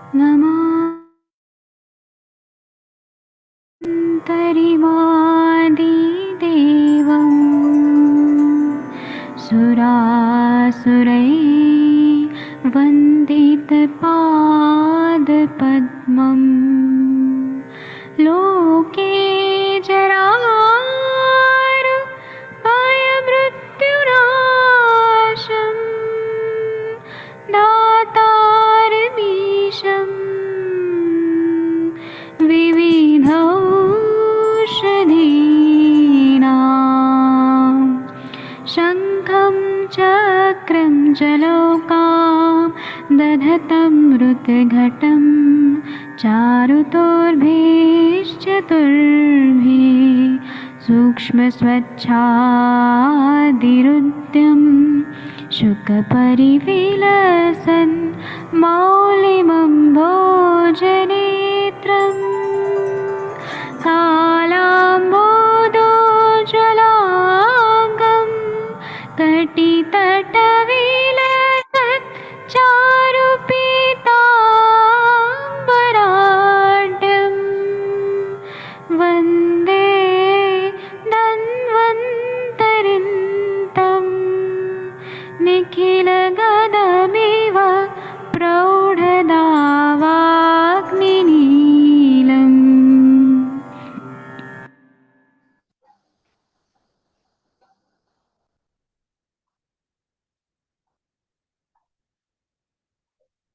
नमान्तरिमादिदेवं सुरासुरैः वन्दितपादपद्मम् लोके जरामृत्युनाशम् दातारमीशम् विविधौषधीनां शङ्खं चक्रं जलौकां दधतं मृतघटं चारुतोर्भिश्चतुर्भिः सूक्ष्मस्वच्छादिरुद्यं शुकपरिविलसन् मौलिमम्भोजनेत्रम् कालाम्बोदोज्ज्वलाङ्गं कटितटविलसत् चारुपीताम्बराढ्यं वन्दे धन्वन्तरिन्तं निखिलगदमिव प्रौढदावाग्निनीलम्।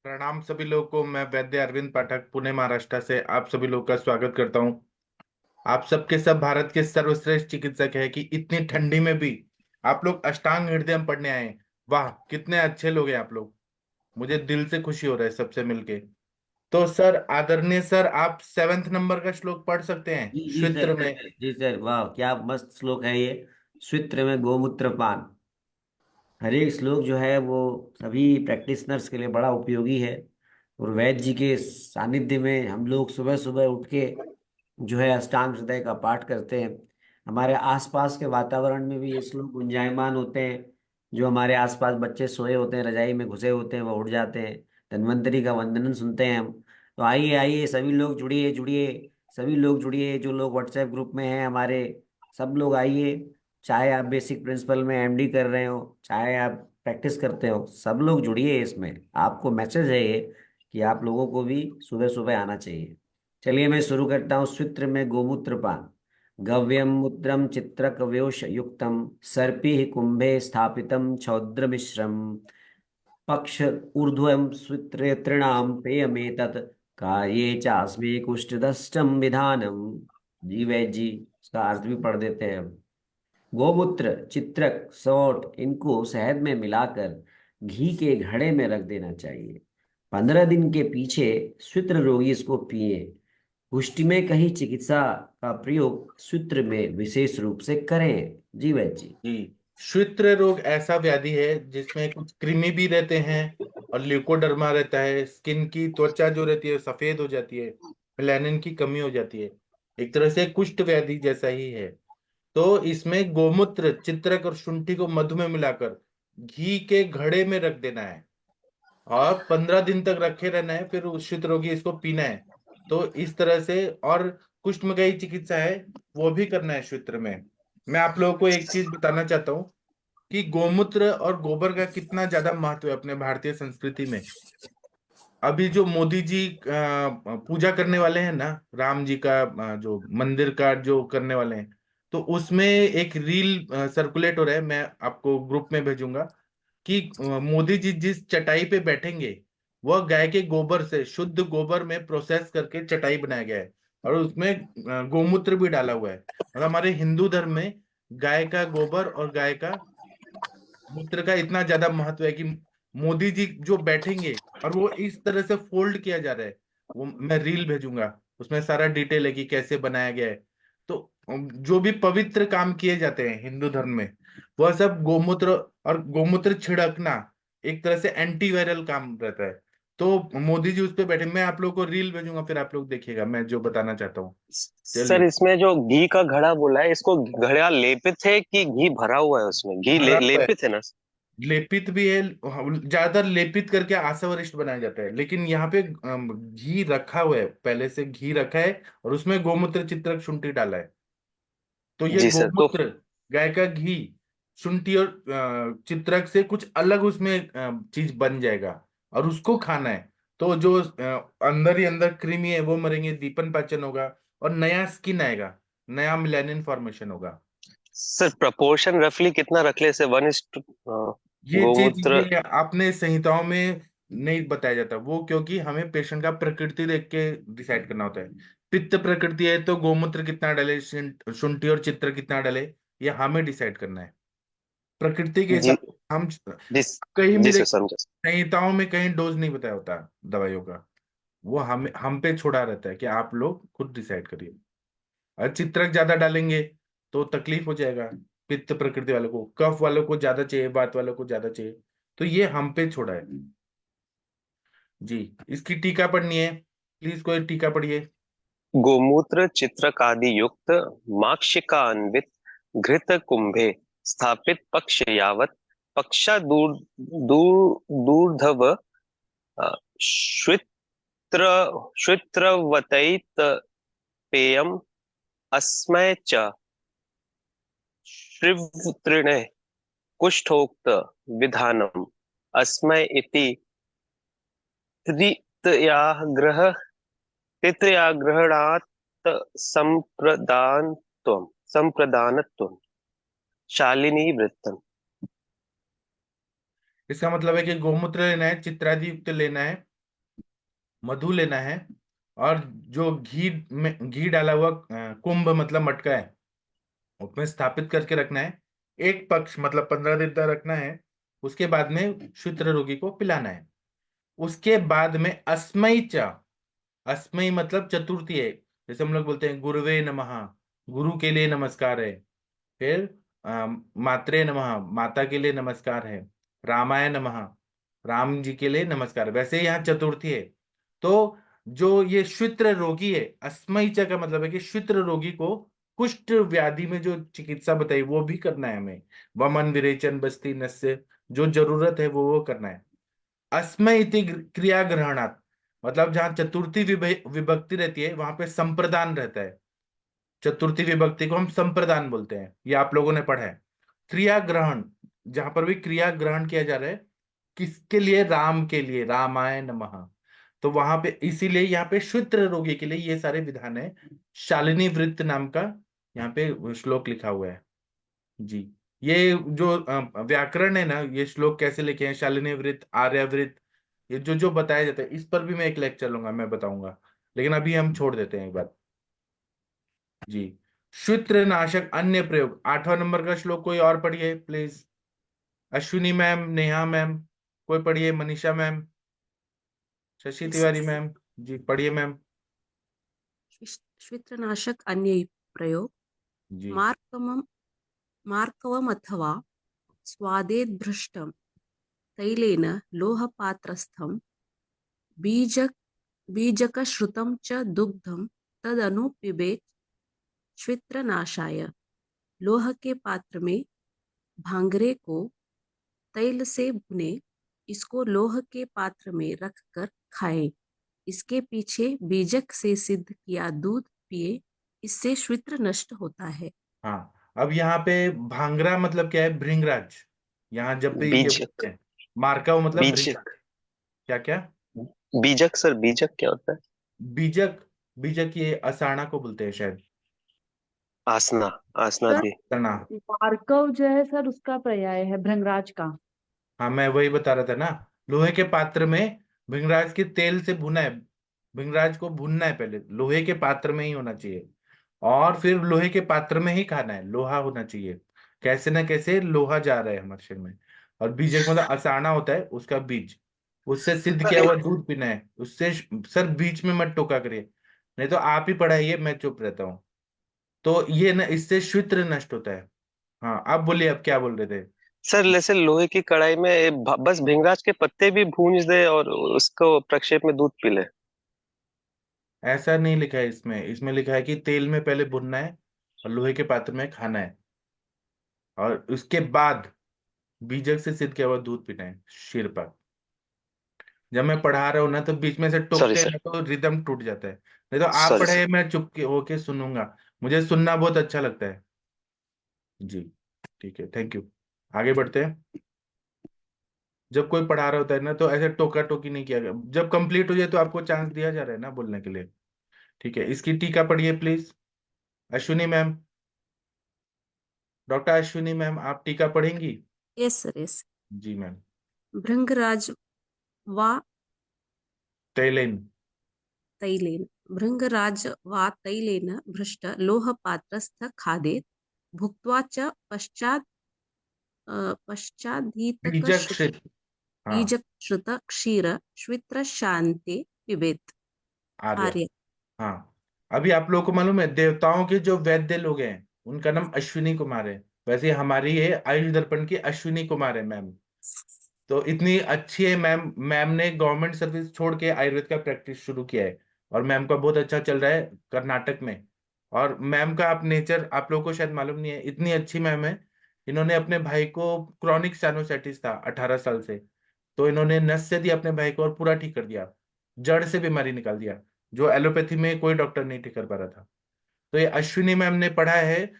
प्रणाम सभी लोगों को। मैं वैद्य अरविंद पाठक पुणे महाराष्ट्र से आप सभी लोगों का स्वागत करता हूं। आप सबके सब भारत के सर्वश्रेष्ठ चिकित्सक हैं कि इतनी ठंडी में भी आप लोग अष्टांग हृदयम पढ़ने आए हैं। वाह, कितने अच्छे लोग हैं आप लोग। मुझे दिल से खुशी हो रहा है सबसे मिलके। तो सर, आदरणीय सर, आप 7वें नंबर का श्लोक पढ़ सकते हैं जी जी सर, श्वित्र में। जी सर, वाह क्या मस्त श्लोक है ये। श्वित्र में गोमूत्र पान। हर एक श्लोक जो है वो सभी प्रैक्टिशनर्स के लिए बड़ा उपयोगी है। और वैद्य जी के सानिध्य में हम लोग सुबह सुबह उठ के जो है अष्टांग हृदय का पाठ करते हैं। हमारे आसपास के वातावरण में भी ये श्लोक गुंजायमान होते हैं। जो हमारे आसपास बच्चे सोए होते हैं, रजाई में घुसे होते हैं, वो उठ जाते हैं। धन्वंतरी का वंदन सुनते हैं हम। तो आइए आइए सभी लोग जुड़िए जुड़िए, सभी लोग जुड़िए। जो लोग व्हाट्सएप ग्रुप में हैं हमारे, सब लोग आइए। चाहे आप बेसिक प्रिंसिपल में एमडी कर रहे हो, चाहे आप प्रैक्टिस करते हो, सब लोग जुड़िए इसमें। आपको मैसेज है ये कि आप लोगों को भी सुबह सुबह आना चाहिए। चलिए मैं शुरू करता हूँ। सूत्र में गोमूत्र पान। गव्यम मुद्रम चित्रकव्योश युक्तम सर्पि कुंभे स्थापितम छौद्र मिश्रम पक्ष ऊर्ध्वम सूत्रे तृणाम पेयमेतत् कार्ये चास्मे कुष्ठदष्टम विधानम। जी वैद्य जी, इसका अर्थ भी पढ़ देते हैं अब। गोमूत्र, चित्रक, सौंठ इनको शहद में मिलाकर घी के घड़े में रख देना चाहिए। 15 दिन के पीछे सूत्र रोगी इसको पिए। पुष्टि में कहीं चिकित्सा का प्रयोग सूत्र में विशेष रूप से करें। जी वैद्य जी। जी, श्वित्र रोग ऐसा व्याधि है जिसमें कुछ कृमि भी रहते हैं और ल्यूकोडर्मा रहता है। स्किन की त्वचा जो रहती है सफेद हो जाती है, मेलानिन की कमी हो जाती है। एक तरह से कुष्ठ व्याधि जैसा ही है। तो इसमें गोमूत्र, चित्रक और शुंठी को मधु में मिलाकर घी के घड़े में रख देना है और 15 दिन तक रखे रहना है। फिर उस कुष्ठ रोगी इसको पीना है। तो इस तरह से, और कुष्ठ में कई चिकित्सा है वो भी करना है क्षेत्र में। मैं आप लोगों को एक चीज बताना चाहता हूँ कि गोमूत्र और गोबर का कितना ज्यादा महत्व है अपने भारतीय संस्कृति में। अभी जो मोदी जी पूजा करने वाले हैं ना, राम जी का जो मंदिर का जो करने वाले हैं, तो उसमें एक रील सर्कुलेट हो रहा है, मैं आपको ग्रुप में भेजूंगा कि मोदी जी जिस चटाई पे बैठेंगे वह गाय के गोबर से, शुद्ध गोबर में प्रोसेस करके चटाई बनाया गया है और उसमें गोमूत्र भी डाला हुआ है। और हमारे हिंदू धर्म में गाय का गोबर और गाय का मूत्र का इतना ज्यादा महत्व है कि मोदी जी जो बैठेंगे और वो इस तरह से फोल्ड किया जा रहा है, वो मैं रील भेजूंगा। उसमें सारा डिटेल है कि कैसे बनाया गया है। तो जो भी पवित्र काम किए जाते हैं हिंदू धर्म में, वह सब गोमूत्र, और गोमूत्र छिड़कना एक तरह से एंटीवायरल काम रहता है। तो मोदी जी उस पे बैठे, मैं आप लोग को रील भेजूंगा, फिर आप लोग देखिएगा मैं जो बताना चाहता हूँ। सर, चलिए। इसमें जो घी का घड़ा बोला है, इसको घड़ा लेपित है कि घी भरा हुआ है उसमें? घी भरा हुआ है, लेपित है ना? लेपित भी है, ज्यादातर लेपित करके आसवरिष्ट बनाया जाता है, लेकिन यहाँ पे घी रखा हुआ है, पहले से घी रखा है और उसमें गोमूत्र चित्रक शुंठी डाला है। तो ये जी सर। तो गोमूत्र, गाय का घी, शुंठी और चित्रक से कुछ अलग उसमें चीज बन जाएगा और उसको खाना है। तो जो अंदर ही अंदर कृमि है वो मरेंगे, दीपन पाचन होगा और नया स्किन आएगा, नया मिलेनिन फॉर्मेशन होगा। सर प्रपोर्शन रफली कितना रख ले से 1:2 ये चीज गोमूत्र? ये आपने संहिताओं में नहीं बताया जाता वो, क्योंकि हमें पेशेंट का प्रकृति देख के डिसाइड करना होता है। पित्त प्रकृति है तो गोमूत्र कितना डाले, शुंठी और चित्र कितना डाले, ये हमें डिसाइड करना है प्रकृति के जी हिसाब से। हम जी कहीं जी भी सर, देख, समझा। संहिताओं में कहीं डोज नहीं बताया होता दवाइयों का, वो हम पे छोड़ा रहता है कि आप लोग खुद डिसाइड करिए। और चित्रक ज्यादा डालेंगे तो तकलीफ हो जाएगा, पित्त प्रकृति वालों को, कफ वालों को ज्यादा चाहिए, वात वालों को ज्यादा चाहिए, तो ये हम पे छोड़ा है। जी, इसकी टीका पढ़नी है, प्लीज कोई टीका पढ़िए। गोमूत्र चित्रक आदि युक्त माक्षिकान्वित घृत कुंभे स्थापित पक्ष यावत पक्षा दूर दूर दूर्धव श्वित्र श्वित्रवतैत पेयम अस्मै च श्रिवतृणे कुष्ठोक्त विधानम अस्मै इति त्रितयाग्रह तित्रयाग्रहणात् संप्रदानत्वम शालिनी वृत्तम। इसका मतलब है कि गोमूत्र लेना है, चित्रादि युक्त लेना है, मधु लेना है, और जो घी में घी डाला हुआ कुंभ मतलब मटका है उसमें स्थापित करके रखना है। एक पक्ष मतलब 15 दिन तक रखना है। उसके बाद में क्षुद्र रोगी को पिलाना है। उसके बाद में अस्मई चा, अस्मई मतलब चतुर्थी है, जैसे हम लोग बोलते हैं गुरुवे नमः, गुरु के लिए नमस्कार है। फिर मात्रे नमः, माता के लिए नमस्कार है। रामाय नमः, राम जी के लिए नमस्कार है। वैसे यहाँ चतुर्थी है। तो जो ये क्षुद्र रोगी है, अस्मई चा का मतलब है कि क्षुद्र रोगी को कुष्ठ व्याधि में जो चिकित्सा बताई वो भी करना है हमें, वमन विरेचन बस्ती नस्य, जो जरूरत है वो करना है। अस्मय इति क्रिया ग्रहणात्, मतलब जहाँ चतुर्थी विभक्ति रहती है वहां पे संप्रदान रहता है। चतुर्थी विभक्ति को हम संप्रदान बोलते हैं, ये आप लोगों ने पढ़ा है। क्रिया ग्रहण, जहां पर भी क्रिया ग्रहण किया जा रहा है, किसके लिए, राम के लिए, रामाय नमः। तो वहां पे इसीलिए यहाँ पे क्षुद्र रोगी के लिए ये सारे विधान है। शालिनी वृत्त नाम का यहाँ पे श्लोक लिखा हुआ है। जी, ये जो व्याकरण है ना, ये श्लोक कैसे लिखे हैं, शालिनी वृत्त, आर्यावृत्त, ये जो जो बताया जाता है, इस पर भी मैं एक लेक्चर लूंगा, मैं बताऊंगा। लेकिन अभी हम छोड़ देते हैं एक बार। जी, क्षुत्र नाशक अन्य प्रयोग, 8वां नंबर का श्लोक कोई और पढ़िए please. Ashwini ma'am, Neha ma'am, कोई पढ़िए, मनीषा मैम, शशि तिवारी मैम, जी पढ़िए मैम। श्वित्रनाशक अन्य प्रयोग जी, मार्कवम मार्कवमथवा स्वादेद्भृष्टं तैलेन लोहपात्रस्थं बीजक बीजकश्रुतं च दुग्धं तदनु पिबेत् श्वित्रनाशाय। लोह के पात्र में भांगरे को तैल से भुने, इसको लोह के पात्र में रखकर खाएं। इसके पीछे बीजक से सिद्ध किया दूध पिए, इससे श्वित्र नष्ट होता है। हाँ। अब यहाँ पे भांगरा मतलब क्या है, भृंगराज। यहाँ जब भी ये बोलते बीजक। हैं मार्का मतलब भृंगराज। बीजक। क्या क्या, बीजक सर, बीजक क्या होता है? बीजक, बीजक ये असाना को बोलते हैं शायद। आसना। आसना सर दी। तना, भार्गव जो है सर उसका पर्याय है भृंगराज का। हाँ मैं वही बता रहा था ना। लोहे के पात्र में भृंगराज के तेल से भुना है, भृंगराज को भुनना है पहले, लोहे के पात्र में ही होना चाहिए, और फिर लोहे के पात्र में ही खाना है, लोहा होना चाहिए। कैसे ना कैसे लोहा जा रहा है हमारे शरीर में। और बीजक मतलब असाना होता है उसका बीज, उससे सिद्ध किया हुआ दूध पीना है उससे। सर बीच में मत टोका करिए, नहीं तो आप ही पढ़ाइए, मैं चुप रहता हूँ। तो ये ना, इससे शुद्र नष्ट होता है। हाँ, आप बोलिए, आप क्या बोल रहे थे। सर जैसे लोहे की कढ़ाई में बस भृंगराज के पत्ते भी भूंज दे और उसको प्रक्षेप में दूध पी ले। ऐसा नहीं लिखा है इसमें, इसमें लिखा है कि तेल में पहले भुनना है और लोहे के पात्र में खाना है, और उसके बाद बीजक से सिद्ध किया हुआ दूध पीना है, शीरपाक। जब मैं पढ़ा रहा हूँ ना तो बीच में से सॉरी टोकते हैं सर, ना तो रिदम टूट जाता है। नहीं तो आप सॉरी पढ़े सर। मैं चुप के होके सुनूंगा, मुझे सुनना बहुत अच्छा लगता है। जी ठीक है, थैंक यू। आगे बढ़ते हैं। जब कोई पढ़ा रहा होता है ना तो ऐसे टोका टोकी नहीं किया गया, जब कंप्लीट हो जाए तो आपको चांस दिया जा रहा है ना बोलने के लिए। ठीक है, इसकी टीका पढ़िए please, Ashwini ma'am. Doctor Ashwini ma'am, आप टीका पढ़ेंगी? Yes sir, yes. जी मैम। भृंगराज वा तैलेन। तैलेन, भृंगराज वा तैलेन भ्रष्ट लोहपात्रस्थ खादेत् भुक्त्वा च बीजक पश्चादीतकश्रुत श्रित। हाँ, बीजकृत क्षीर श्वित्रशान्ते पिबेत्। आर्य। आर्य। हाँ, अभी आप लोगों को मालूम है देवताओं के जो वैद्य लोग हैं उनका नाम अश्विनी कुमार है। वैसे हमारी ये आयुष दर्पण की अश्विनी कुमार है मैम। तो इतनी अच्छी है मैम, मैम ने गवर्नमेंट सर्विस छोड़ के आयुर्वेद का प्रैक्टिस शुरू किया है और मैम का बहुत अच्छा चल रहा है कर्नाटक में। और मैम का आप नेचर आप लोगों को शायद मालूम नहीं है, इतनी अच्छी मैम है। इन्होंने अपने भाई को क्रॉनिक साइनोसाइटिस था 18 साल से, तो इन्होंने नस से दिया अपने भाई को और पूरा ठीक कर दिया, जड़ से बीमारी निकाल दिया, जो एलोपैथी में कोई डॉक्टर नहीं ठीक कर पा रहा था। तो ये अश्विनी मैम ने पढ़ा है,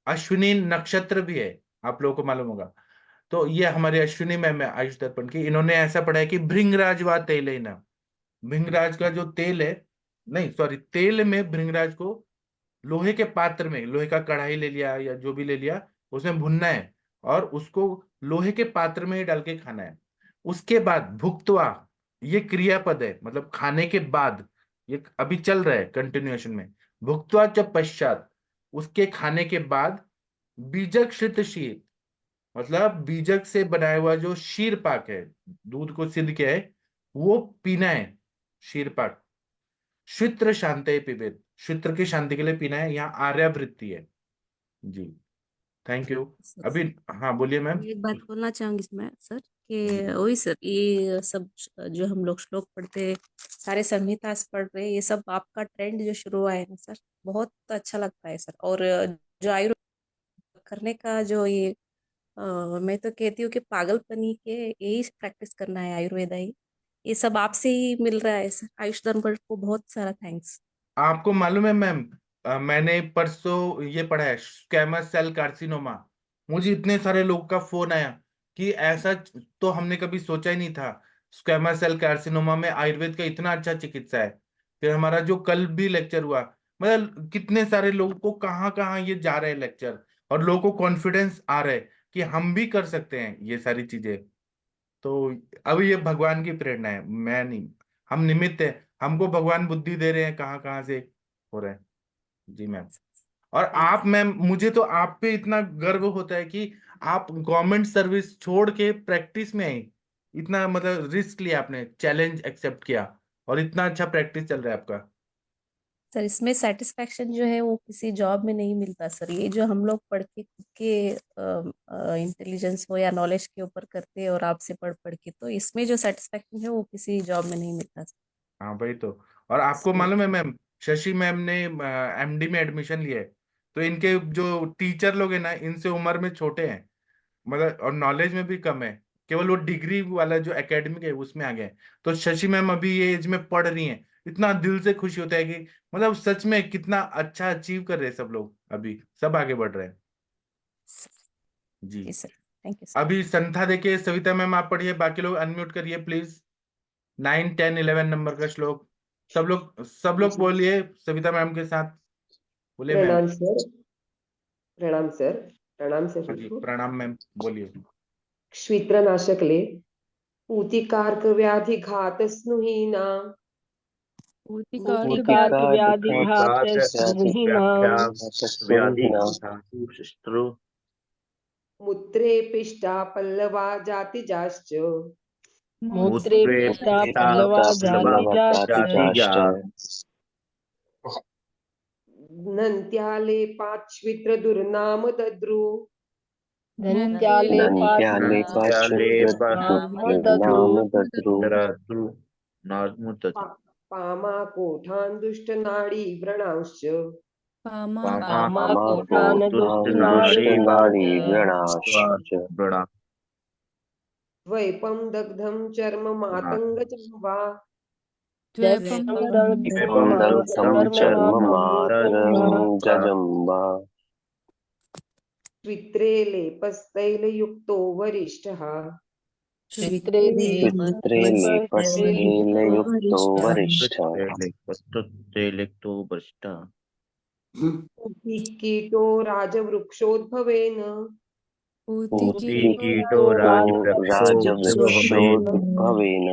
अश्विनी नक्षत्र भी है, आप लोगों को मालूम होगा। तो ये हमारे अश्विनी मैम है आयुष दर्पण की, इन्होंने ऐसा पढ़ा है कि भृंगराज व तेल है ना, भृंगराज का जो तेल है, नहीं सॉरी, तेल में भृंगराज को लोहे के पात्र में, लोहे का कढ़ाई ले लिया या जो भी ले लिया, उसमें भुनना है और उसको लोहे के पात्र में ही डाल के खाना है। उसके बाद भुक्तवा, ये क्रियापद है, मतलब खाने के बाद, ये अभी चल रहा है कंटिन्यूएशन में। भुक्तवा च पश्चात, उसके खाने के बाद बीजक श्रित शीर, मतलब बीजक से बनाया हुआ जो शीर पाक है, दूध को सिद्ध किया है, वो पीना है, शीर पाक। श्वित्र शांति पिबेत, श्वित्र की शांति के लिए पीना है, यहाँ आर्यावृत्ति है। जी थैंक यू। अभी हाँ बोलिए मैम। एक बात बोलना चाहूंगी इसमें सर जी कि वही सर, ये सब जो हम लोग श्लोक पढ़ते, सारे संहितास पढ़ रहे, ये सब आपका ट्रेंड जो शुरू हुआ है ना सर, बहुत अच्छा लगता है सर। और जो आयुर्वेद करने का जो ये मैं तो कहती हूँ कि पागलपनी के यही प्रैक्टिस करना है आयुर्वेदा ही। ये सब आपसे ही मिल रहा है सर। आयुष धर्मगढ़ को बहुत सारा थैंक्स। आपको मालूम है मैम, मैंने परसों ये पढ़ा है स्क्वैमस सेल कार्सिनोमा। मुझे इतने सारे लोगों का फोन आया कि ऐसा तो हमने कभी सोचा ही नहीं था, स्क्वैमस सेल कार्सिनोमा में आयुर्वेद का इतना अच्छा चिकित्सा है। फिर हमारा जो कल भी लेक्चर हुआ, मतलब कितने सारे लोगों को कहाँ कहाँ ये जा रहे हैं लेक्चर, और लोगों को कॉन्फिडेंस आ रहा है कि हम भी कर सकते हैं ये सारी चीजें। तो अब ये भगवान की प्रेरणा है, मैं नहीं, हम निमित्त है, हमको भगवान बुद्धि दे रहे हैं कहाँ कहाँ से हो रहा है। जी मैम। और थैंक आप मैम, मुझे तो आप पे इतना गर्व होता है कि आप गवर्नमेंट सर्विस छोड़ के प्रैक्टिस में आई, इतना मतलब रिस्क लिया आपने, चैलेंज एक्सेप्ट किया, और इतना अच्छा प्रैक्टिस चल रहा है आपका। सर। इसमें सेटिस्फेक्शन जो है वो किसी जॉब में नहीं मिलता सर। ये जो हम लोग पढ़ के खुद के इंटेलिजेंस हो या नॉलेज के ऊपर करते हैं और आपसे पढ़ पढ़ के, तो इसमें जो सेटिस्फेक्शन है वो किसी जॉब में नहीं मिलता सर। हाँ भाई, तो और आपको So, मालूम है मैम, शशि मैम ने एमडी में एडमिशन लिया है, तो इनके जो टीचर लोग हैं ना, इनसे उम्र में छोटे हैं, मतलब और नॉलेज में भी कम है, केवल वो डिग्री वाला जो एकेडमिक है उसमें आ गए हैं। तो शशि मैम अभी ये एज में पढ़ रही हैं, इतना दिल से खुशी होता है कि मतलब सच में कितना अच्छा अचीव कर रहे हैं सब लोग, अभी सब आगे बढ़ रहे हैं। जी जी सर, थैंक यू सर। अभी संथा देखिए, सविता मैम आप पढ़िए, बाकी लोग अनम्यूट करिए प्लीज। 9, 10, 11 नंबर का श्लोक, सब लोग बोलिए सविता मैम के साथ, बोलिए मैम। प्रणाम सर। प्रणाम सर। प्रणाम सर हाँ जी, सबको। प्रणाम मैम, बोलिए। क्षित्रनाशकले पूतिकार्क व्याधि घात स्नुहीना मूतिकार्क व्याधि घात मुहीनाम व्याधिघातशत्रु मूत्रे पिष्टा पल्लवा जातिजाश्च मूत्रे पिष्टा पल्लवा जातिजाश्च नन्त्यालेपाच्छ्वित्र दुर्नाम दद्रु नाम पामाकोठान् दुष्टनाडी व्रणांश्च कामाकोठान दुष्टनाड़ी व्रणा। द्वैपं दग्धं चर्म मातङ्गचं वा द्वैपं दीपं दग्धं चर्म मातरं वा श्वित्रे लेपस्तैलयुक्तो वरिष्ठः चित्रे पित्रे लेपस्थैलयुक्तो वरिष्ठः तैलक्तो वरिष्ठः कीटो राजवृक्षोद्भवेन कीटो राजवृक्षोद्भवेन राजवृक्षोद्भवेन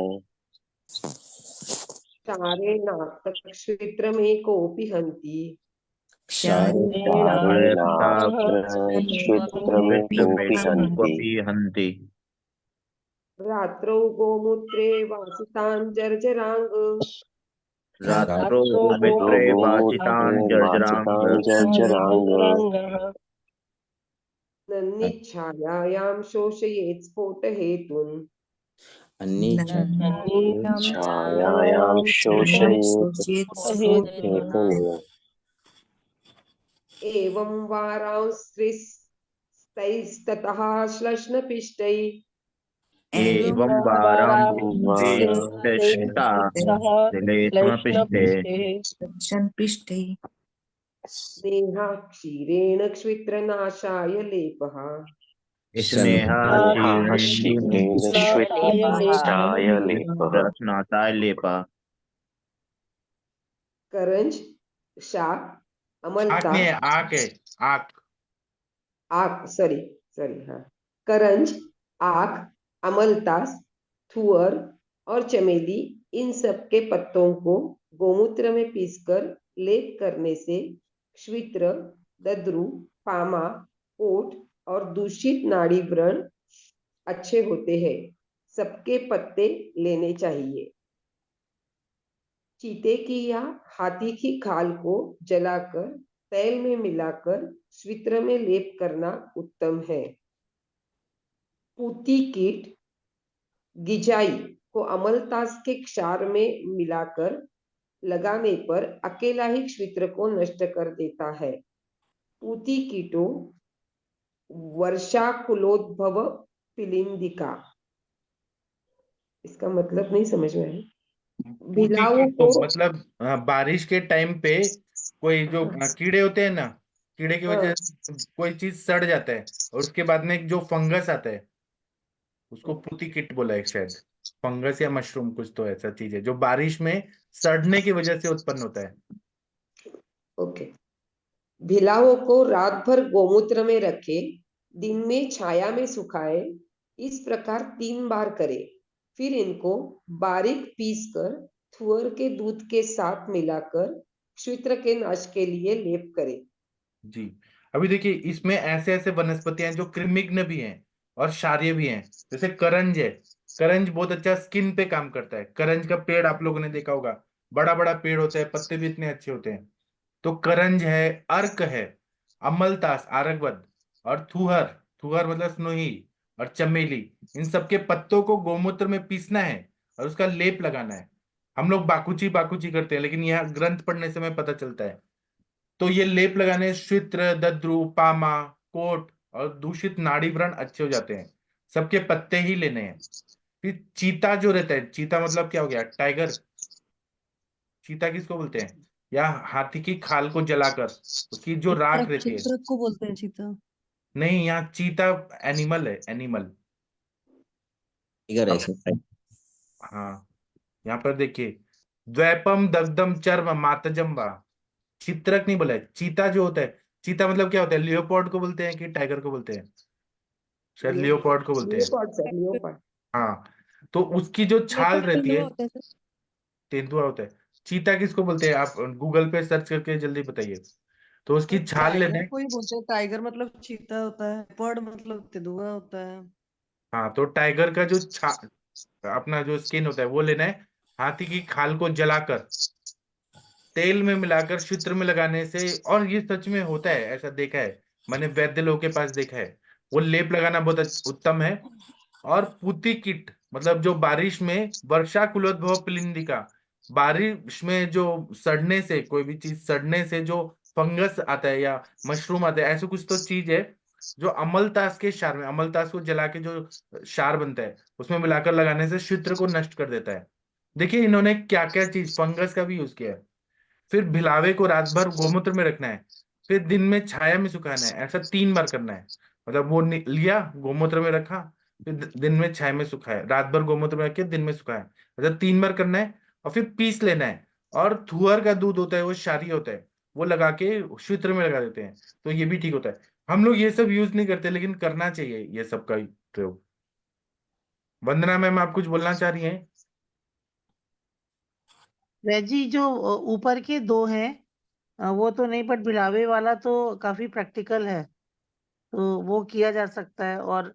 क्षारेणाक्षित्रमेकोऽपि हन्ति क्षारेणाक्षित्रमेकोऽपि हन्ति हन्ति रात्रौ गोमूत्रे वासितान् जर्जराङ्ग रात्रौ गोमित्रे वाचितान् जर्जराङ्ग नन्निच्छायायां शोषयेत् स्फोटहेतुन् छायायां शोषयेत् हेतुः एवं वारांस्त्रिस्तैस्ततः श्लश्नपिष्टै एवं वारां तिष्ठा तिलेष्मपिष्टे स्नेहा क्षीरेण क्षित्रनाशाय लेपः स्नेहाः क्षीरेण श्वेतनाशाय लेपः नाशाय लेपः करंज शाक आक अमलता नहीं है, आक है, आक। आक सॉरी हाँ करंज आक अमलतास थुअर और चमेली इन सब के पत्तों को गोमूत्र में पीसकर लेप करने से क्षवित्र दद्रु पामा ओठ और दूषित नाड़ी व्रण अच्छे होते हैं। सबके पत्ते लेने चाहिए। चीते की या हाथी की खाल को जलाकर तेल में मिलाकर स्वित्र में लेप करना उत्तम है। पूती कीट गिजाई को अमलतास के क्षार में मिलाकर लगाने पर अकेला ही क्षवित्र को नष्ट कर देता है। पूती कीटो वर्षाकुलोद्भव पिलिंदिका, इसका मतलब नहीं समझ में आया। बिलाओं तो को मतलब बारिश के टाइम पे कोई जो कीड़े होते हैं ना, कीड़े की वजह से कोई चीज सड़ जाता है और उसके बाद में एक जो फंगस आता है उसको पूती कीट बोला है शायद, फंगस या मशरूम कुछ तो ऐसा चीज है जो बारिश में सड़ने की वजह से उत्पन्न होता है। ओके। भिलाओं को रात भर गोमूत्र में रखे, दिन में छाया में सुखाए। इस प्रकार 3 बार करे। फिर इनको बारीक पीसकर थुअर के दूध के साथ मिलाकर क्षुत्र के नाश के लिए लेप करे। जी, अभी देखिए इसमें ऐसे ऐसे वनस्पतियां जो कृमिघ्न भी हैं और क्षारीय भी हैं। जैसे करंज है, करंज बहुत अच्छा स्किन पे काम करता है। करंज का पेड़ आप लोगों ने देखा होगा, बड़ा बड़ा पेड़ होता है, पत्ते भी इतने अच्छे होते हैं। तो करंज है, अर्क है, अमलतास आरगवद और थुहर, थुहर मतलब स्नोही और चमेली, इन सबके पत्तों को गोमूत्र में पीसना है और उसका लेप लगाना है। हम लोग बाकुची बाकुची करते हैं, लेकिन यह ग्रंथ पढ़ने से हमें पता चलता है। तो ये लेप लगाने श्वित्र दद्रु पामा कोट और दूषित नाड़ी व्रण अच्छे हो जाते हैं। सबके पत्ते ही लेने हैं। फिर चीता जो रहता है, चीता मतलब क्या हो गया, टाइगर। चीता किसको बोलते हैं? या हाथी की खाल को जलाकर उसकी जो राख रहती है। चित्रक को बोलते हैं चीता। नहीं, यहाँ चीता एनिमल है, एनिमल। हाँ, यहाँ पर देखिए, द्वैपम दग्धम चर्म मातजम वा, चित्रक नहीं बोला है, चीता जो होता है। चीता मतलब क्या होता है? लियोपोर्ड को बोलते हैं कि टाइगर को बोलते हैं? शायद लियोपोर्ड को बोलते हैं। Leopard sir, leopard. हाँ, तो उसकी जो छाल रहती है, तेंदुआ होता है। चीता किसको बोलते हैं? आप गूगल पे सर्च करके जल्दी बताइए। तो उसकी छाल लेने, कोई बोलते हैं टाइगर मतलब चीता होता है, पर्ड मतलब तेंदुआ होता है। हाँ, तो टाइगर का जो अपना जो स्किन होता है वो लेना है। हाथी की खाल को जलाकर तेल में मिलाकर सूत्र में लगाने से, और ये सच में होता है, ऐसा देखा है मैंने, वैद्य लोगों के पास देखा है, वो लेप लगाना बहुत उत्तम है। और पूती कीट मतलब जो बारिश में, वर्षा कुलोद्भव पिलिंदिका, बारिश में जो सड़ने से, कोई भी चीज सड़ने से जो फंगस आता है या मशरूम आता है, ऐसा कुछ तो चीज है, जो अमलतास के क्षार में, अमलतास को जला के जो क्षार बनता है उसमें मिलाकर लगाने से क्षित्र को नष्ट कर देता है। देखिए इन्होंने क्या क्या चीज, फंगस का भी यूज किया है। फिर भिलावे को रात भर गोमूत्र में रखना है, फिर दिन में छाया में सुखाना है, ऐसा 3 बार करना है। मतलब वो लिया, गोमूत्र में रखा, फिर दिन में छाया में सुखाया, रात भर गोमूत्र में रख के दिन में सुखाया, मतलब 3 बार करना है। और फिर पीस लेना है, और थुअर का दूध होता है, वो क्षारीय होता है, वो लगा के सूत्र में लगा देते हैं, तो ये भी ठीक होता है। हम लोग ये सब यूज नहीं करते, लेकिन करना चाहिए ये सब का प्रयोग। वंदना मैम, आप कुछ बोलना चाह रही हैं? वेजी जो ऊपर के 2 हैं वो तो नहीं, बट बिलावे वाला तो काफी प्रैक्टिकल है, तो वो किया जा सकता है। और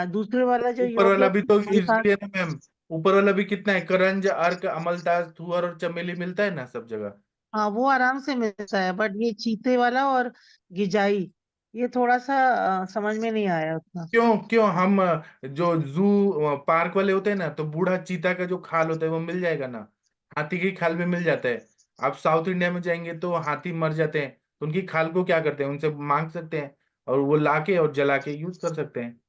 दूसरे वाला जो ऊपर वाला योग भी तो इजली है ना मैम, ऊपर वाला भी कितना है, करंज, अर्क, अमलतास, थुअर और चमेली मिलता है ना सब जगह। हाँ वो आराम से मिलता है, बट ये चीते वाला और गिजाई ये थोड़ा सा समझ में नहीं आया उतना। क्यों क्यों, हम जो जू पार्क वाले होते हैं ना, तो बूढ़ा चीता का जो खाल होता है वो मिल जाएगा ना, हाथी की खाल भी मिल जाता है। आप साउथ इंडिया में जाएंगे तो हाथी मर जाते हैं, तो उनकी खाल को क्या करते हैं, उनसे मांग सकते हैं और वो लाके और जला के यूज कर सकते हैं।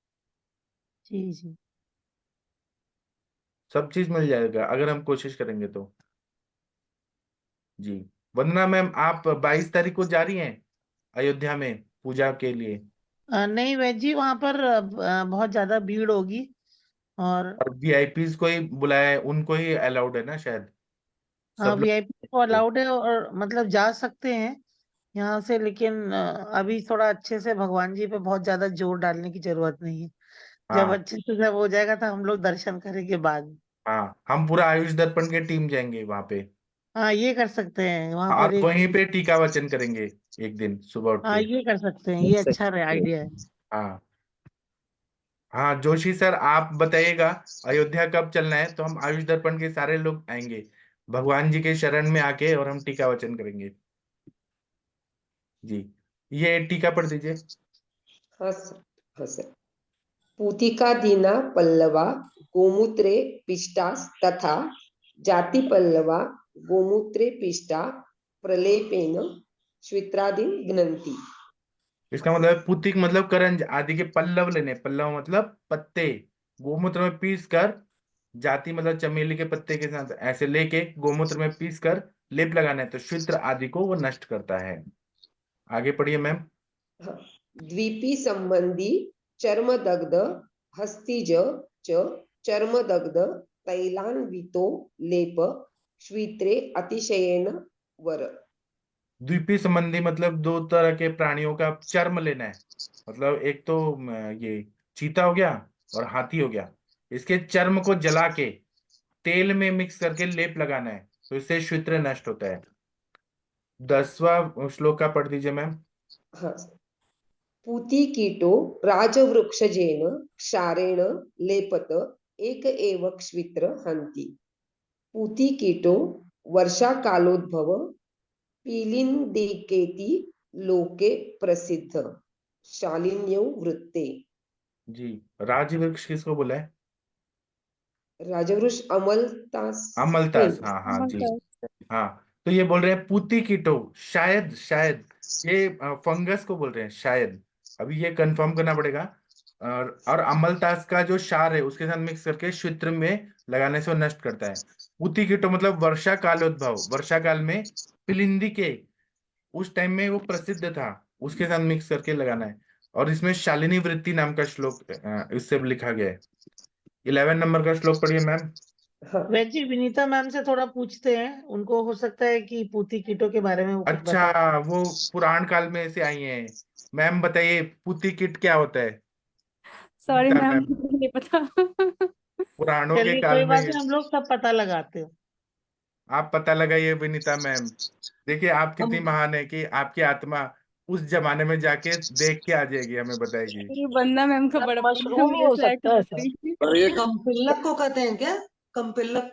जी जी। सब चीज मिल जाएगा अगर हम कोशिश करेंगे तो। जी। वंदना मैम, आप 22 तारीख को जा रही हैं अयोध्या में पूजा के लिए? नहीं वेजी, वहां पर बहुत ज्यादा भीड़ होगी। और और वीआईपीज को ही बुलाया है, उनको ही अलाउड है ना शायद, हाँ सब वीआईपी को लोग? अलाउड है, और मतलब जा सकते हैं यहाँ से, लेकिन अभी थोड़ा अच्छे से भगवान जी पे बहुत ज्यादा जोर डालने की जरूरत नहीं है। जब हाँ अच्छे से सब हो जाएगा तो हम लोग दर्शन करेंगे बाद में। हाँ, हम पूरा आयुष दर्पण के टीम जाएंगे वहां पे। हाँ ये कर सकते हैं, वहां और पर एक। वहीं पे टीका वचन करेंगे एक दिन सुबह उठ हाँ के। ये कर सकते हैं, ये अच्छा आइडिया है। हाँ हाँ, जोशी सर आप बताइएगा अयोध्या कब चलना है, तो हम आयुष दर्पण के सारे लोग आएंगे भगवान जी के शरण में आके, और हम टीका वचन करेंगे। जी, ये टीका पढ़ दीजिए। हाँ सर, हाँ सर। पूतिकादीना पल्लवा गोमूत्रे पिष्टास् तथा जाति पल्लवा गोमूत्रे पिष्टा प्रलेपेन श्वित्रादीन घ्नन्ति। इसका मतलब है पुतिक मतलब करंज आदि के पल्लव लेने, पल्लव मतलब पत्ते, गोमूत्र में पीस कर, जाति मतलब चमेली के पत्ते के साथ ऐसे लेके गोमूत्र में पीस कर लेप लगाना है, तो श्वित्र आदि को वो नष्ट करता है। आगे पढ़िए मैम। हाँ। द्वीपी संबंधी चर्मदग्ध हस्तिज च चर्मदग्ध तैलान्वितो लेप श्वित्रे अतिशयेन वर। द्वीपी संबंधी मतलब 2 तरह के प्राणियों का चर्म लेना है, मतलब एक तो ये चीता हो गया और हाथी हो गया, इसके चर्म को जला के तेल में मिक्स करके लेप लगाना है, तो इससे श्वित्र नष्ट होता है। 10वां श्लोक का पढ़ दीजिए मैम। हाँ। पूतिकीटो राजवृक्षजेन क्षारेण लेपत एक एव क्षित्र हन्ति। पूतिकीटो वर्षाकालोद्भव पीलिन्दिकेति लोके प्रसिद्ध शालिन्यौ वृत्ते। जी, राजवृक्ष किसको बोला है? राजवृक्ष अमलतास अमलतास, नहीं। हाँ हाँ जी। हाँ, तो ये बोल रहे हैं पूती कीटो, शायद शायद ये फंगस को बोल रहे हैं शायद, अभी ये कंफर्म करना पड़ेगा। और अमलतास का जो क्षार है उसके साथ मिक्स करके श्वित्र में लगाने से वो नष्ट करता है। पूती कीटो मतलब वर्षा कालोद्भव, वर्षा काल में पिलिंदी के उस टाइम में वो प्रसिद्ध था, उसके साथ मिक्स करके लगाना है। और इसमें शालिनी वृत्ति नाम का श्लोक इससे लिखा गया है। 11 नंबर का श्लोक पढ़िए मैम। हाँ। वैसे विनीता मैम से थोड़ा पूछते हैं, उनको हो सकता है कि पूती कीटों के बारे में वो कुछ बता। अच्छा, वो पुराण काल में से आई हैं। मैम बताइए पुती किट क्या होता है? सॉरी गीता मैम, मैम, मुझे नहीं पता। पुराणों के चलिए काल कोई में बात नहीं, हम लोग सब पता लगाते हैं। आप पता लगाइए विनीता मैम। देखिए आप कितनी हम महान है कि आपकी आत्मा उस जमाने में जाके देख के आ जाएगी, हमें बताएगी। ये बंदा मैम का बड़प्पन है, मशरूम ही मुझे हो सिलेक्ट सकता है मत सर। कीजिए। और ये कम्पिल्लक को कहते हैं क्या? कम्पिल्लक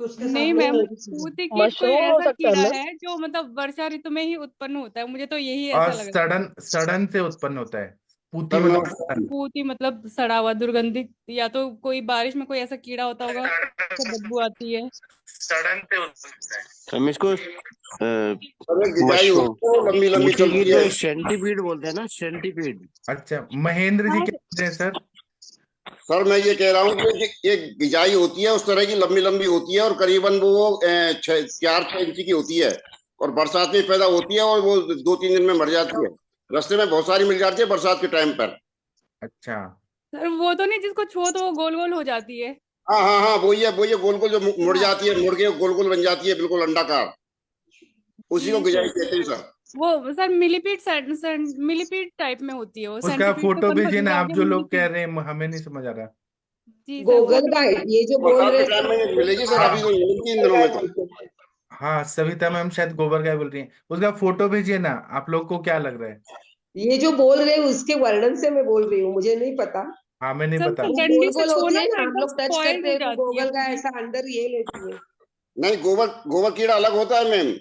उसके साथ नहीं में मैम, कोई चीज है? पूती कीट कोई मशरूम हो ऐसा सकता है कीड़ा ना। है जो मतलब वर्षा ऋतु में ही उत्पन्न होता है, मुझे तो यही और ऐसा लग रहा है। सड़न सड़न से उत्पन्न होता है, पूती सर मैं मतलब पूती मतलब सड़ा हुआ, दुर्गंधित, या तो कोई बारिश में कोई ऐसा कीड़ा होता होगा तो बदबू आती है। सड़न पे हो सकता है। हम इसको सर एक गिजाई होती है वो लंबी लंबी पूती की चलती तो है। सेंटीपीड बोलते हैं ना, सेंटीपीड। अच्छा, महेंद्र जी क्या बोल रहे हैं सर? सर मैं ये कह रहा हूँ कि एक गिजाई होती है उस तरह की लंबी लंबी होती है और करीबन वो 4-6 इंची की होती है और बरसात में पैदा होती है और वो 2-3 दिन में मर जाती है। रास्ते में बहुत सारी मिल जाती है बरसात के टाइम पर। अच्छा, सर वो तो नहीं जिसको छुओ तो वो गोल गोल हो जाती है। हाँ हाँ हाँ, वही है गोल गोल जो मुड़ हाँ जाती है, मुड़ के गोल गोल बन जाती है बिल्कुल अंडाकार, उसी को जी गिजाई सर, कहते हैं सर। वो सर मिलीपीड मिलीपीड टाइप में होती है वो। उसका सेंटीपीड तो फोटो भेजिए ना, कनखजूरा हो आप गया, जो लोग कह मिलीपीड। रहे हैं हमें नहीं समझ आ रहा। जी सर गोगल फोटो। गाइड ये जो बोल बरसात रहे के टाइम में हैं मिलेगी सर, अभी तो मिलती इन दिनों में तो। हाँ, सविता मैम शायद गोबर गाय बोल रही हैं, उसका फोटो भेजिए ना। आप लोग को क्या लग रहा है? ये जो बोल रहे हैं उसके वर्णन से मैं बोल रही हूँ, मुझे नहीं पता। हमें नहीं सर पता। वो डंडे गोल से गोल छुओ होती ना है तो ना, हम एकदम लोग टच स्पॉइल करते हो हैं तो जाती है गोगल का पूरी। ऐसा अंदर ये लेती है। नहीं, गोबर गोबर कीड़ा अलग होता है मैम।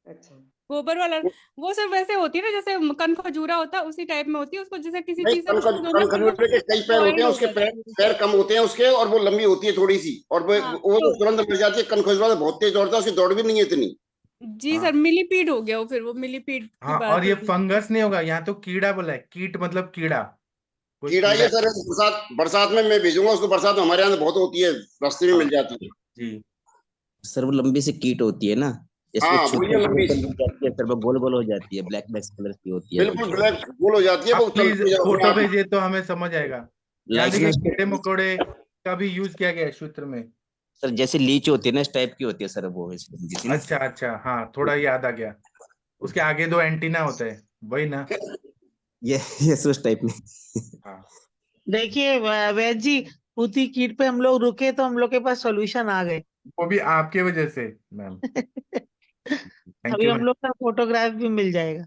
अच्छा, गोबर वाला वो सर वैसे होती है ना, जैसे कनखजूरा होता है उसी टाइप में होती है। उसको जैसे किसी नहीं, चीज से छू दो ना कन तो वो खजूर के कई पैर होते स्पॉइल हैं, हो उसके पैर जाती है। पैर कम होते हैं उसके और वो लंबी होती है थोड़ी सी और हाँ वो तो तुरंत मिल जाती है। कन खजूरा तो बहुत तेज दौड़ता है, उसकी दौड़ भी नहीं है इतनी। जी हाँ सर मिलीपीड हो गया वो, फिर वो मिलीपीड की हाँ, और बात ये होगी। फंगस नहीं होगा, यहाँ तो कीड़ा बोला है। कीट मतलब कीड़ा, कोई कीड़ा कीड़ा ये है। सर बरसात बरसात में मैं भेजूंगा उसको। बरसात में हमारे यहाँ तो बहुत होती है, रास्ते में हाँ मिल जाती है। जी, सर वो लंबी सी कीट होती है ना, इसको हाँ वही छूते है हैं लंबी तो सी, मिल जाती है, सर वो गोल गोल हो जाती है, ब्लैक ब्लैक कलर की होती है बिल्कुल बिल्कुल। ब्लैक गोल हो जाती है, आप वो प्लीज चलती है अपने फोटो आप। भेजिए तो हमें समझ आएगा। यहाँ लाइक ना देखिए, उसको, कीड़े मकोड़े का भी यूज किया गया है सूत्र में। सर जैसे लीच होती है ना, इस टाइप की होती है सर वो, इस लंबी सी ना। अच्छा अच्छा, हाँ थोड़ा याद आ गया। उसके आगे 2 एंटीना होते हैं, वही ना? ये ये उस टाइप में। हाँ देखिए वैद जी, पूती कीट पे हम लोग रुके तो हम लोग के पास सॉल्यूशन आ गए। वो भी आपके वजह से मैम। थैंक अभी यू हम मैम। लोग का फोटोग्राफ भी मिल जाएगा।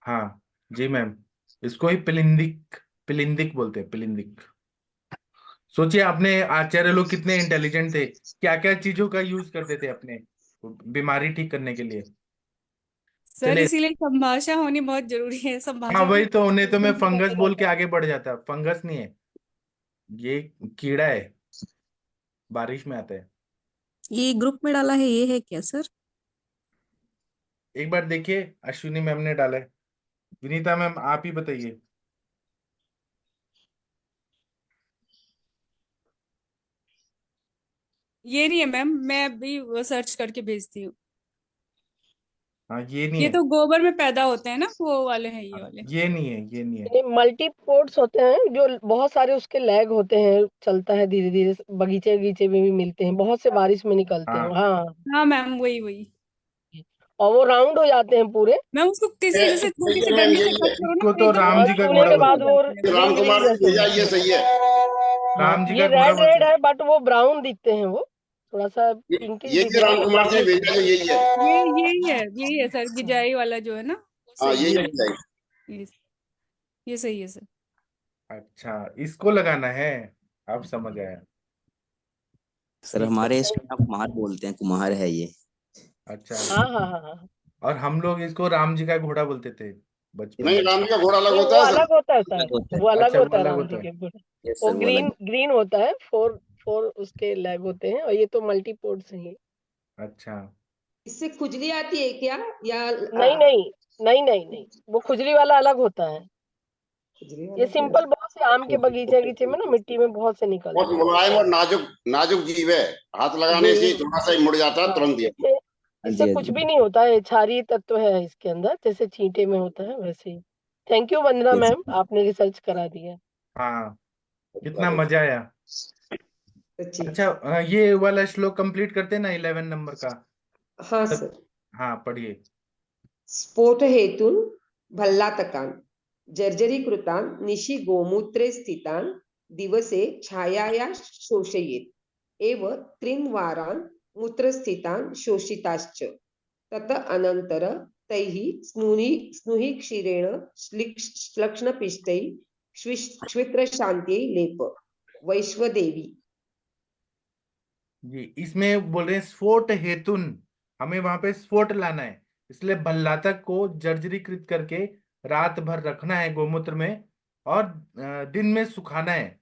हाँ जी मैम, इसको ही पिलिंदिक पिलिंदिक बोलते हैं, पिलिंदिक। सोचिए, अपने आचार्य लोग कितने इंटेलिजेंट थे, क्या क्या चीजों का यूज करते थे अपने बीमारी ठीक करने के लिए। सर चलिए, इसीलिए संभाषा होनी बहुत जरूरी है। हाँ संभाषा वही को तो, उन्हें तो मैं फंगस पता बोल के रहता है। आगे बढ़ जाता। फंगस नहीं है, ये कीड़ा है, बारिश में आता है। ये ग्रुप में डाला है, ये है क्या सर? एक बार देखिए, अश्विनी मैम ने डाला है। विनीता मैम आप ही बताइए। ये नहीं है मैम, मैं अभी वो सर्च करके भेजती हूँ। हाँ ये नहीं ये है। तो गोबर में पैदा होते हैं ना, वो वाले हैं ये हाँ, वाले। ये नहीं है, ये नहीं है। ये मल्टीपोड्स होते हैं, जो बहुत सारे उसके लैग होते हैं, चलता है धीरे धीरे। बगीचे बगीचे में भी मिलते हैं, बहुत से बारिश में निकलते हैं। हाँ हाँ, हाँ मैम वही वही। और वो राउंड हो जाते हैं पूरे। मैम उसको किसी जैसे छोटी सी यही मैम डंडी से यही कट है। करो ना इसको तो तो एकदम राम और जी का छूने घोड़ा के बोलते बाद हैं। वो ये राम रेड रेड कुमार जैसे हो भैया जाते ये हैं। सही है। हाँ, राम जी ये का घोड़ा रेड बोलते रेड हैं। है बट वो ब्राउन दिखते हैं। वो थोड़ा सा ये पिंकिश ये दिख भी रहे राम हैं, कुमार जी ब्राउन। भेजा जो यही है। ये यही है सर, गिजाई वाला जो है ना वो हाँ सही यही है। है। ये ये सही है सर। अच्छा, इसको लगाना है, अब समझ आया। सर ठीक है। हमारे इसको यहाँ कुम्हार बोलते हैं, कुम्हार है ये। अच्छा, हाँ हाँ हाँ हाँ। और हम लोग इसको राम जी का घोड़ा बोलते थे बचपन नहीं, में। राम जी का घोड़ा अलग नहीं, वो होता है सर। अलग होता है सर, अलग होता है। वो अलग अच्छा, वो होता है अलग राम होता जी है। के गुड़। यस वो सर, वो ग्रीन अलग। ग्रीन होता है, फोर फोर उसके लैग होते हैं, और ये तो मल्टीपोड्स हैं ये। अच्छा, इससे खुजली आती है क्या या नहीं नहीं नहीं नहीं नहीं, वो खुजली वाला अलग होता है। खुजली ये वाला क्या? सिंपल बहुत से आम के बगीचे बगीचे में ना, मिट्टी में बहुत से बहुत निकलते हैं। मुलायम और नाजुक नाजुक जीव है। हाथ लगाने से जी, ही थोड़ा सा ही मुड़ जाता है हाँ, तुरंत ही। इससे हाँ इससे जी, हाँ कुछ जी। भी नहीं होता है। क्षारीय तत्व है इसके अंदर, जैसे चींटे में होता है वैसे ही। Thank you Vandana yes. Ma'am, आपने रिसर्च करा दिया। हाँ, कितना मजा आया। सच्ची। अच्छा, ये वाला श्लोक कंप्लीट करते हैं ना, 11 नंबर का। हाँ तब, सर। हाँ पढ़िए। स्फोट हेतुन भल्लातकान जर्जरीकृतान निशि गोमूत्रे स्थितान दिवसे छायाया शोषयेत् एव त्रिन्वारान् मूत्रस्थितान् शोषिताश्च तत अनंतर तैः स्नुहि क्षीरेण श्लक्ष्णपिष्टैः श्वित्रशान्त्यै लेप वैश्वदेवी। जी, इसमें बोल रहे हैं स्फोट हेतुन, हमें वहां पे स्फोट लाना है, इसलिए भल्लातक को जर्जरीकृत करके रात भर रखना है गोमूत्र में, और दिन में सुखाना है,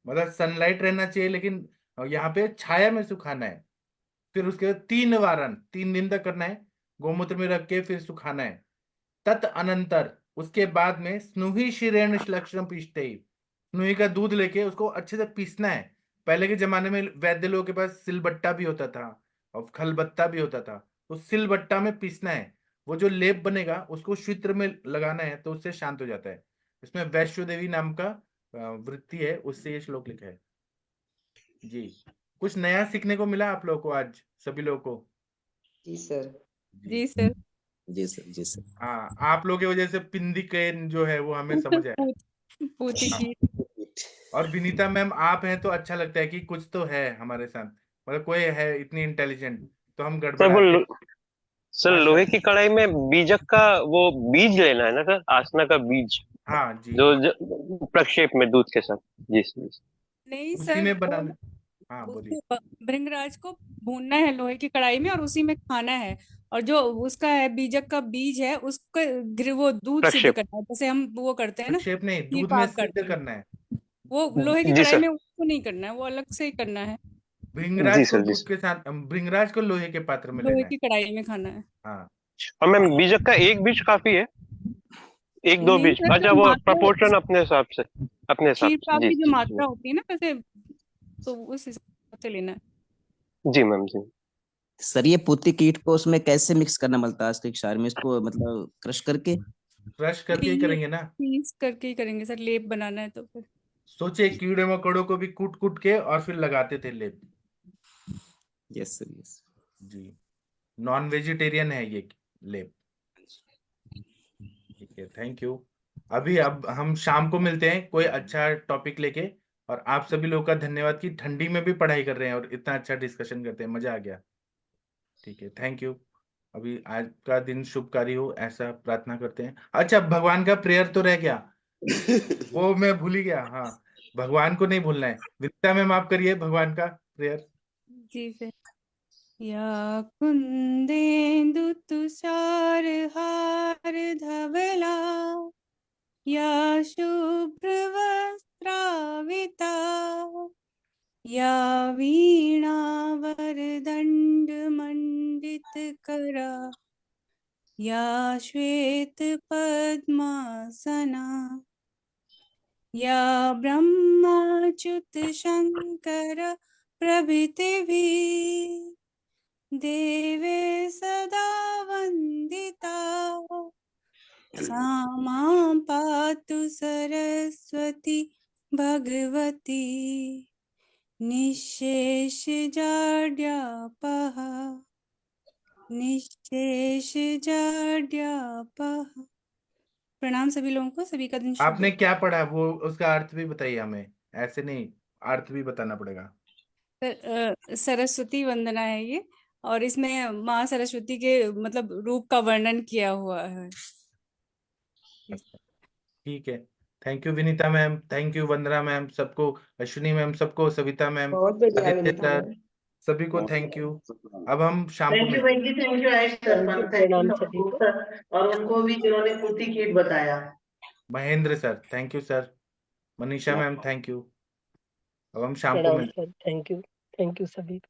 मतलब सनलाइट रहना चाहिए लेकिन यहाँ पे छाया में सुखाना है। फिर उसके बाद 3 वारन 3 दिन तक करना है, गोमूत्र में रख के फिर सुखाना है। तत् अनंतर उसके बाद में स्नुही शिरेण लक्षण पीसते ही, स्नुही का दूध लेके उसको अच्छे से पीसना है। पहले के जमाने में वैद्य लोगों के पास सिलबट्टा भी होता था और खलबत्ता भी होता था, तो सिलबट्टा में पीसना है। वो जो लेप बनेगा उसको सूत्र में लगाना है तो उससे शांत हो जाता है। इसमें वैश्यो देवी नाम का वृत्ति है, उससे ये श्लोक लिखा है। जी, कुछ नया सीखने को मिला आप लोगों को आज, सभी लोगों को? जी सर। जी सर। जी सर, जी सर। हाँ, आप लोगों की वजह से पिंदी के जो है वो हमें समझ आया। पूती हाँ। की और विनीता मैम आप हैं तो अच्छा लगता है कि कुछ तो है हमारे साथ, मतलब कोई है इतनी इंटेलिजेंट, तो हम सर गड़बड़ाते हैं। सर हाँ लोहे सर। की कढ़ाई में बीजक का वो बीज लेना है ना सर, आसना का बीज, हाँ जी, जो प्रक्षेप में दूध के साथ। जी सर। नहीं उसी सर, में बनाना। हाँ बोलिए। उसको भृंगराज को भूनना है लोहे की कढ़ाई में और उसी में खाना है। और जो उसका है बीजक का बीज है उसको वो दूध सिद्ध प्रक्षेप। करना है, जैसे हम वो करते हैं ना, प्रक्षेप नहीं, घी दूध में पाक सिद्ध करते हैं, करना है। वो लोहे की जी कढ़ाई सर। में उसको नहीं करना है, वो अलग से ही करना है। जी भृंगराज को सर। जी दूध सर। के साथ, भृंगराज को लोहे के पात्र में लोहे लेना है। की कढ़ाई में खाना है। हाँ और मैम बीजक का एक बीज काफी है, एक दो नहीं बीज? सर, अच्छा, जो वो मात्रा प्रपोर्शन अपने हिसाब से, अपने हिसाब क्षीर से। पाक जी की जो जी मात्रा होती है ना वैसे, तो उस हिसाब से लेना है। जी मैम जी। सर ये पूती कीट को उसमें कैसे मिक्स करना मल्तास्तिक क्षार में, इसको मतलब क्रश करके? क्रश करके ही पीस करेंगे ना। पीस करके ही करेंगे सर, लेप बनाना है तो फिर। सोचे कीड़े मकोड़ों को भी कूट कूट के और फिर लगाते थे लेप। Yes sir, yes. जी, नॉन वेजिटेरियन है ये लेप। ठीक है, थैंक यू। अभी अब हम शाम को मिलते हैं कोई अच्छा टॉपिक लेके। और आप सभी लोगों का धन्यवाद कि ठंडी में भी पढ़ाई कर रहे हैं और इतना अच्छा डिस्कशन करते हैं, मजा आ गया। ठीक है, थैंक यू। अभी आज का दिन शुभकारी हो ऐसा प्रार्थना करते हैं। अच्छा, भगवान का प्रेयर तो रह गया, वो मैं भूल ही गया। हाँ, भगवान को नहीं भूलना है। विद्या मैम आप करिए भगवान का प्रेयर। जी सर। या कुंदेन्दु तुषार हार धवला, या शुभ्र वस्त्राविता, या वीणावरदण्ड मंडित करा, या श्वेत पद्मासना, या ब्रह्माच्युत शंकर प्रभृतिभिः देवे सदा वन्दिता, सा मां पातु सरस्वती भगवती निःशेषजाड्यापः, निःशेषजाड्यापः। प्रणाम सभी लोगों को, सभी का दिन शुभ आपने हो। क्या पढ़ा वो उसका अर्थ भी बताइए हमें, ऐसे नहीं, अर्थ भी बताना पड़ेगा। सरस्वती वंदना है ये, और इसमें माँ सरस्वती के मतलब रूप का वर्णन किया हुआ है। ठीक है, thank you Vinita ma'am, thank you Vandana ma'am, सबको, अश्विनी मैम, सबको, सविता मैम, बहुत बढ़िया आदित्य विनीता सर, मैम। सभी को थैंक यू। अब हम शाम को थैंक यू मिलते हैं। बहन जी, thank you Ayush sir, thank you, thank you प्रणाम सभी सबको को। सर, और उनको भी जिन्होंने पूती कीट बताया। Mahendra sir thank you sir, Manisha ma'am thank you. अब हम शाम को प्रणाम मिलते हैं। सर, थैंक यू सभी को।